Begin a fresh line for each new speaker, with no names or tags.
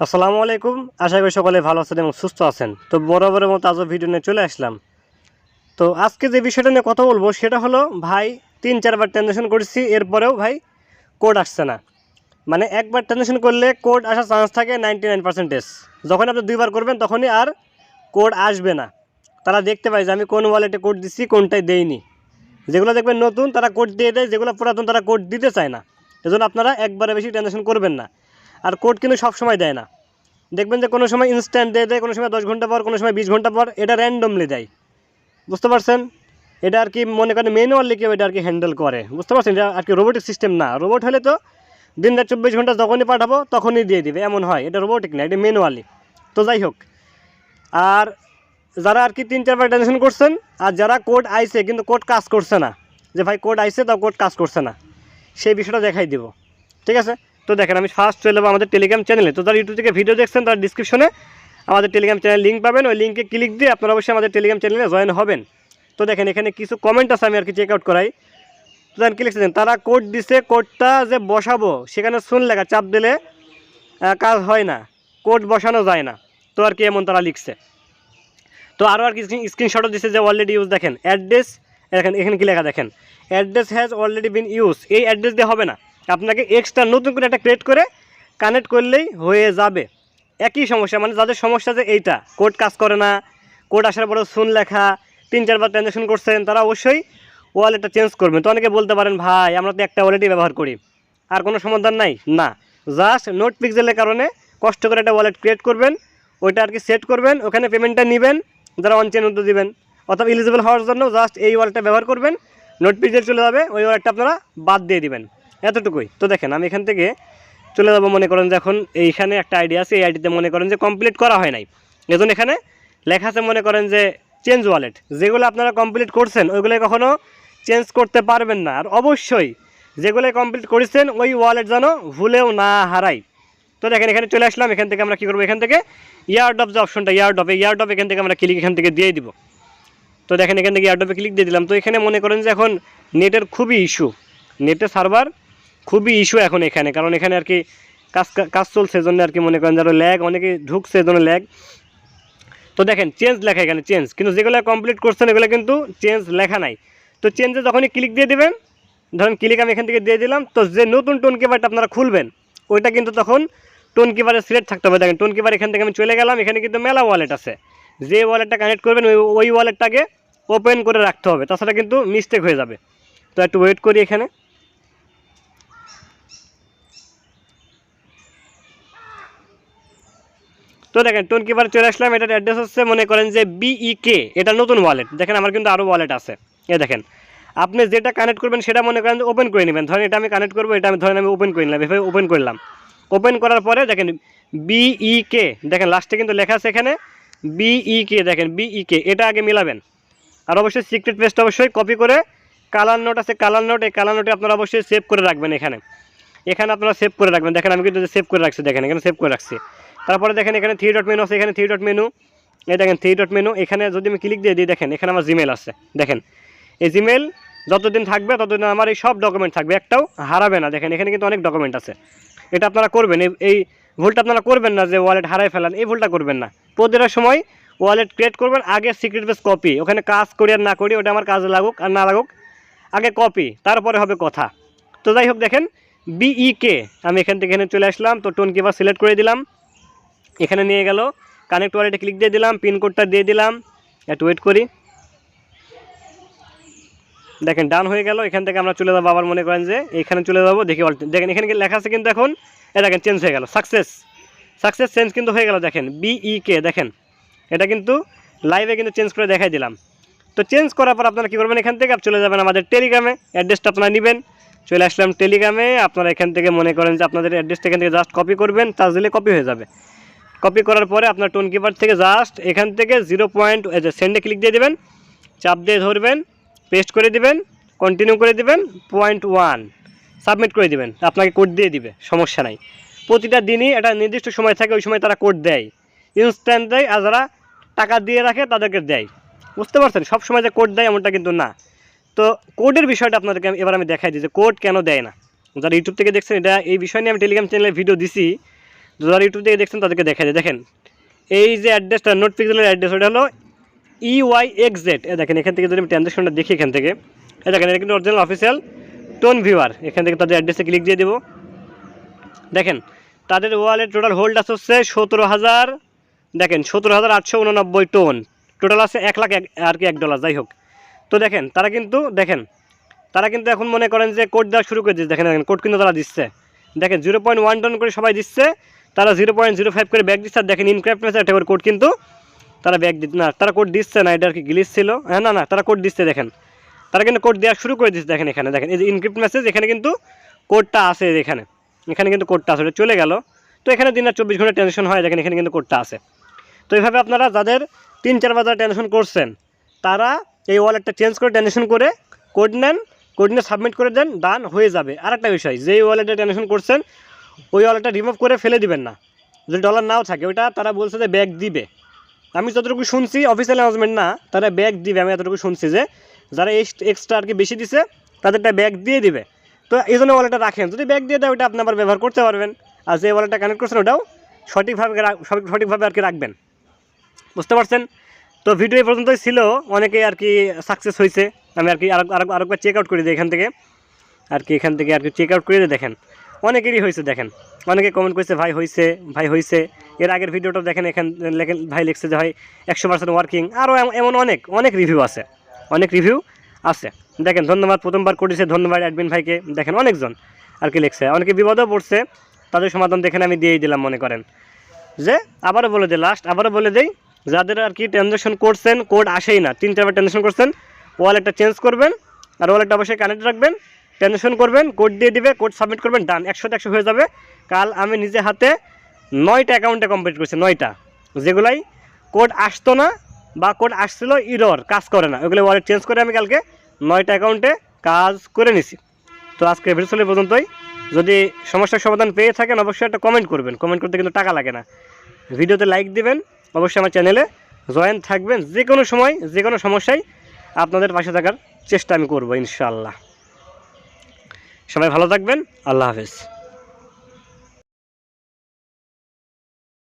আসসালামু আলাইকুম। আশা করি সকলে ভালো আছেন এবং সুস্থ আছেন। তো বরাবরের মতো আজও ভিডিও নিয়ে চলে আসলাম। তো আজকে যে বিষয়টা নিয়ে কথা বলবো সেটা হলো ভাই ৩-৪ বার ট্রানজ্যাকশন করেছি, এরপরেও ভাই কোড আসছে না। মানে একবার ট্রানজ্যাকশন করলে কোড আসার চান্স থাকে 99%। যখন আপনি ২ বার করবেন তখনই আর কোড আসবে না। তারা দেখতে পায় যে আমি কোন ওয়ালেটে কোড দিচ্ছি, কোনটায় দেইনি। যেগুলো দেখবেন নতুন তারা কোড দিয়ে দেয়, যেগুলো পুরাতন তারা কোড দিতে চায় না। এজন্য আপনারা একবারে বেশি ট্রানজ্যাকশন করবেন না। আর কোড কিন্তু সবসময় দেয় না। দেখবেন যে কোনো সময় ইনস্ট্যান্ট দিয়ে দেয়, কোনো সময় 10 ঘন্টা পর, কোনো সময় 20 ঘন্টা পর, এটা র্যান্ডমলি দেয়। বুঝতে পারছেন? এটা আর কি মনে করেন ম্যানুয়ালি কেউ এটা আর কি হ্যান্ডেল করে। বুঝতে পারছেন? এটা আর কি রোবোটিক সিস্টেম না। রোবট হলে তো দিন রাত 24 ঘন্টা যখনই পাঠাবো তখনই দিয়ে দিবে, এমন হয়। এটা রোবোটিক না, এটা ম্যানুয়ালি। তো যাই হোক, আর যারা আর কি 3-4 বার ট্রানজ্যাকশন করছেন আর যারা কোড আইছে কিন্তু কোড কাজ করছে না, যে ভাই কোড আইছে তাও কোড কাজ করছে না, সেই বিষয়টা দেখাই দিব। ঠিক আছে? তো দেখেন আমি ফার্স্ট চলে যাবো আমাদের টেলিগ্রাম চ্যানেলে। তো যারা ইউটিউব থেকে ভিডিও দেখছেন তার ডিসক্রিপশনে আমাদের টেলিগ্রাম চ্যানেল লিঙ্ক পাবেন। ওই লিঙ্কে ক্লিক দিয়ে আপনারা অবশ্যই আমাদের টেলিগ্রাম চ্যানেলে জয়েন হবেন। তো দেখেন এখানে কিছু কমেন্ট আছে, আমি আর কি চেক আউট করাই। তো দেখেন কি লিখছেন, তারা কোড দিছে, কোডটা যে বসাবো সেখানে শুন লেখা, চাপ দিলে কাজ হয় না, কোড বসানো যায় না। তো আর কি এমন তারা লিখছে। তো আরও আর কি স্ক্রিনশটও দিচ্ছে যে অলরেডি ইউজ। দেখেন অ্যাড্রেস, দেখেন এখানে কি লেখা, দেখেন address has already been use. এই অ্যাড্রেস দিয়ে হবে না, আপনাকে এক্সট্রা নতুন করে একটা ক্রিয়েট করে কানেক্ট করলেই হয়ে যাবে। একই সমস্যা, মানে যাদের সমস্যা যে এইটা কোড কাজ করে না, কোড আসার পরেও শুন লেখা, 3-4 বার ট্রানজ্যাকশন করছেন, তারা অবশ্যই ওয়ালেটটা চেঞ্জ করবেন। তো অনেকে বলতে পারেন ভাই আমরা তো একটা ওয়ালেটই ব্যবহার করি, আর কোনো সমাধান নাই। না, জাস্ট নোট পিক্সেলের কারণে কষ্ট করে একটা ওয়ালেট ক্রিয়েট করবেন, ওইটা আর কি সেট করবেন, ওখানে পেমেন্টটা নেবেন, যারা অনচেন উদ্যোগ দিবেন অথবা এলিজিবল হওয়ার জন্য জাস্ট এই ওয়ালেটটা ব্যবহার করবেন, নোট পিক্সেল চলে যাবে, ওই ওয়ালেটটা আপনারা বাদ দিয়ে দিবেন, এতটুকুই। তো দেখেন আমি এখান থেকে চলে যাবো, মনে করেন যে এখন এইখানে একটা আইডি আছে, এই আইডিতে মনে করেন যে কমপ্লিট করা হয় নাই, এজন্য এখানে লেখা আছে মনে করেন যে চেঞ্জ ওয়ালেট। যেগুলো আপনারা কমপ্লিট করছেন ওইগুলো কখনও চেঞ্জ করতে পারবেন না। আর অবশ্যই যেগুলো কমপ্লিট করেছেন ওই ওয়ালেট যেন ভুলেও না হারাই। তো দেখেন এখানে চলে আসলাম, এখান থেকে আমরা কী করবো, এখান থেকে ইয়ারড্রপ যে অপশনটা, ইয়ারড্রপ এখান থেকে আমরা ক্লিক এখান থেকে দিয়ে দিব। তো দেখেন এখান থেকে ইয়ারড্রপে ক্লিক দিয়ে দিলাম। তো এখানে মনে করেন যে এখন নেটের খুবই ইস্যু, নেটের সার্ভার খুবই ইস্যু এখন এখানে, কারণ এখানে আর কি কাজ কাজ চলছে, এজন্য আর কি মনে করেন যারা ল্যাগ, অনেকে ঢুকছে এজন্য ল্যাগ। তো দেখেন চেঞ্জ লেখা এখানে চেঞ্জ, কিন্তু যেগুলো কমপ্লিট করছেন এগুলো কিন্তু চেঞ্জ লেখা নাই। তো চেঞ্জে যখনই ক্লিক দিয়ে দেবেন, ধরেন ক্লিক আমি এখান থেকে দিয়ে দিলাম, তো যে নতুন টোন কিপারটা আপনারা খুলবেন ওইটা কিন্তু তখন টোন কিপারে সিলেক্ট থাকতে হবে। দেখেন টোন কিপার এখান থেকে আমি চলে গেলাম, এখানে কিন্তু মেলা ওয়ালেট আছে, যে ওয়ালেটটা কানেক্ট করবেন ওই ওয়ালেটটাকে ওপেন করে রাখতে হবে, তাছাড়া কিন্তু মিস্টেক হয়ে যাবে। তো একটু ওয়েট করি এখানে। তো দেখেন টোন কিপার চলে আসলাম, এটার অ্যাড্রেস হচ্ছে মনে করেন যে BEK, এটা নতুন ওয়ালেট। দেখেন আমার কিন্তু আরও ওয়ালেট আছে, এ দেখেন আপনি যেটা কানেক্ট করবেন সেটা মনে করেন যে ওপেন করে নেবেন। ধরেন এটা আমি কানেক্ট করবো, এটা আমি ধরেন আমি ওপেন করে নিলাম, এভাবে ওপেন করলাম। ওপেন করার পরে দেখেন BEK, দেখেন লাস্টে কিন্তু লেখা আছে এখানে BEK, দেখেন BEK, এটা আগে মিলাবেন। আর অবশ্যই সিক্রেট পেজটা অবশ্যই কপি করে, কালার নোট আছে কালার নোট, এই কালার নোটে আপনারা অবশ্যই সেভ করে রাখবেন। এখানে এখানে আপনারা সেভ করে রাখবেন। দেখেন আমি কিন্তু সেভ করে রাখছি, দেখেন এখানে সেভ করে রাখছি। তারপরে দেখেন এখানে 3 ডট মেনু আছে, এখানে 3 ডট মেনু, এই দেখেন 3 ডট মেনু, এখানে যদি আমি ক্লিক দিয়ে দিই দেখেন এখানে আমার জিমেল আছে। দেখেন এই জিমেল যতদিন থাকবে ততদিন আমার এই সব ডকুমেন্ট থাকবে, একটাও হারাবে না। দেখেন এখানে কিন্তু অনেক ডকুমেন্ট আছে, এটা আপনারা করবেন। এই ভুলটা আপনারা করবেন না যে ওয়ালেট হারাই ফেলান, এই ভুলটা করবেন না। প্রতিটার সময় ওয়ালেট ক্রিয়েট করবেন, আগে সিক্রেট পেজ কপি, ওখানে কাজ করি আর না করি ওটা আমার কাজে লাগুক আর না লাগুক, আগে কপি, তারপরে হবে কথা। তো যাই হোক দেখেন BEK, আমি এখান থেকে এখানে চলে আসলাম। তো টোন কিপার সিলেক্ট করে দিলাম, এখানে নিয়ে গেল, কানেক্ট ওয়ালেটে ক্লিক দিয়ে দিলাম, পিনকোডটা দিয়ে দিলাম, একটু ওয়েট করি। দেখেন ডান হয়ে গেল। এখান থেকে আমরা চলে যাবো, আবার মনে করেন যে এখানে চলে যাবো, দেখি দেখেন এখানে লেখা আছে কিন্তু এখন দেখেন চেঞ্জ হয়ে গেল, সাকসেস চেঞ্জ কিন্তু হয়ে গেল। দেখেন BEK, দেখেন এটা কিন্তু লাইভে কিন্তু চেঞ্জ করে দেখাই দিলাম। তো চেঞ্জ করার পর আপনারা কী করবেন, এখান থেকে চলে যাবেন আমাদের টেলিগ্রামে, অ্যাড্রেসটা আপনারা নেবেন। চলে আসলাম টেলিগ্রামে, আপনারা এখান থেকে মনে করেন যে আপনাদের অ্যাড্রেসটা এখান থেকে জাস্ট কপি করবেন, টাচ দিলে কপি হয়ে যাবে। কপি করার পরে আপনার টোন কিপার থেকে জাস্ট এখান থেকে 0 পয়েন্ট সেন্ডে ক্লিক দিয়ে দেবেন, চাপ দিয়ে ধরবেন, পেস্ট করে দিবেন, কন্টিনিউ করে দিবেন, 0.1 সাবমিট করে দিবেন, আপনাকে কোড দিয়ে দিবে, সমস্যা নাই। প্রতিটা দিনই একটা নির্দিষ্ট সময় থাকে, ওই সময় তারা কোড দেয়, ইনস্ট্যান্ট দেয়, আর যারা টাকা দিয়ে রাখে তাদেরকে দেয়। বুঝতে পারছেন? সব সময় যে কোড দেয় এমনটা কিন্তু না। তো কোডের বিষয়টা আপনাদেরকে এবার আমি দেখাই দিই যে কোড কেন দেয় না। যারা ইউটিউব থেকে দেখছেন এটা এই বিষয় নিয়ে আমি টেলিগ্রাম চ্যানেলে ভিডিও দিছি, যারা ইউটিউব থেকে দেখছেন তাদেরকে দেখা যায়। দেখেন এই যে অ্যাড্রেসটা নোট পিক্সেলের অ্যাড্রেস, ওটা হলো EYXZ। দেখেন এখান থেকে যদি আমি ট্রানজ্যাকশনটা দেখি এখান থেকে, দেখেন এটা কিন্তু অরিজিনাল অফিসিয়াল টোন ভিউয়ার। এখান থেকে তাদের অ্যাড্রেসে ক্লিক দিয়ে দেবো। দেখেন তাদের ওয়ালেট টোটাল হোল্ড আছে হচ্ছে 17,000, দেখেন 17,889 টোন টোটাল আছে, 1 লাখ আর কি $1 যাই হোক। তো দেখেন তারা কিন্তু এখন মনে করেন যে কোড দেওয়া শুরু করে দিচ্ছে। দেখেন কোড কিন্তু তারা দিচ্ছে, দেখেন 0.1 টোন করে সবাই দিচ্ছে, তারা 0.05 করে ব্যাক দিচ্ছে। আর দেখেন ইনক্রিপ্ট মেসেজ একটা করে কোড কিন্তু তারা ব্যাক দিচ্ছে না, তারা কোড দিচ্ছে না, এটা আর কি গ্লিচ ছিল। হ্যাঁ না তারা কোড দিচ্ছে, দেখেন তারা কিন্তু কোড দেওয়া শুরু করে দিচ্ছে। দেখেন এখানে দেখেন এই যে ইনক্রিপ্ট মেসেজ, এখানে কিন্তু কোডটা আছে, এখানে কিন্তু কোডটা আছে, ওটা চলে গেল। তো এখানে দিন আর 24 ঘন্টা টেনশন হয়, দেখেন এখানে কিন্তু কোডটা আছে। তো এইভাবে আপনারা যাদের 3-4 বার টেনশন করছেন তারা এই ওয়ালেটটা চেঞ্জ করে টেনশন করে কোড নেন, কোড নিয়ে সাবমিট করে দেন, ডান হয়ে যাবে। আর একটা বিষয়, যেই ওয়ালেটে টেনশন করছেন ওই ওয়ালেটটা রিমুভ করে ফেলে দিবেন না, যদি ডলার নাও থাকে ওইটা তারা বলছে যে ব্যাক দিবে। আমি যতটুকু শুনছি অফিসিয়াল অ্যানাউন্সমেন্ট না, তারা ব্যাক দিবে। আমি এতটুকু শুনছি যে যারা এক্সট্রা আর কি বেশি দিছে তাদেরটা ব্যাক দিয়ে দিবে। তো এই জন্য ওয়ালেটটা রাখেন, যদি ব্যাক দিয়ে দেয় ওইটা আপনি আবার ব্যবহার করতে পারবেন। আর যে ওয়ালেটটা কানেক্ট করছেন ওটাও সঠিকভাবে আর কি রাখবেন, বুঝতে পারছেন? তো ভিডিও এই পর্যন্তই ছিল, অনেকে আর কি সাকসেস হয়েছে। আমি আর কি আরেকবার চেক আউট করে দিই এখান থেকে আর কি চেক আউট করে দিয়ে দেখেন অনেকেরই হয়েছে। দেখেন অনেকে কমেন্ট করছে ভাই হয়েছে। এর আগের ভিডিওটা দেখেন, এখানে লেখেন ভাই লিখছে যে ভাই 100% ওয়ার্কিং। আরও এমন অনেক রিভিউ আছে, দেখেন ধন্যবাদ। প্রথমবার করেছে, ধন্যবাদ অ্যাডমিন ভাইকে। দেখেন অনেকজন আর কি লিখছে, অনেকে বিপদেও পড়ছে, তাদের সমাধান দেখেন আমি দিয়েই দিলাম। মনে করেন যে আবারও বলে দিই যাদের আর কি ট্রানজ্যাকশন করছেন কোড আসেই না, 3-4 বার ট্রানজ্যাকশন করছেন, ওয়ালেটটা চেঞ্জ করবেন আর ওয়ালেটটা অবশ্যই কানেক্ট রাখবেন, ট্রানজ্যাকশন করবেন, কোড দিয়ে দিবে, কোড সাবমিট করবেন, ডান 100-100 হয়ে যাবে। কাল আমি নিজে হাতে 9টা অ্যাকাউন্টে কমপ্লিট করছি, 9টা, যেগুলাই কোড আসতো না বা কোড আসছিল ইরর কাজ করে না, ওগুলো ওয়ালেট চেঞ্জ করে আমি কালকে 9টা অ্যাকাউন্টে কাজ করে নিছি। তো আজকে ভিডিও পর্যন্তই। যদি সমস্যার সমাধান পেয়ে থাকেন অবশ্যই একটা কমেন্ট করবেন, কমেন্ট করতে কিন্তু টাকা লাগে না। ভিডিওতে লাইক দিবেন, অবশ্যই আমার চ্যানেলে জয়েন থাকবেন। যে কোনো সময় যে কোনো সমস্যায় আপনাদের পাশে থাকার চেষ্টা আমি করবো ইনশাআল্লাহ। সবাই ভালো থাকবেন, আল্লাহ হাফেজ।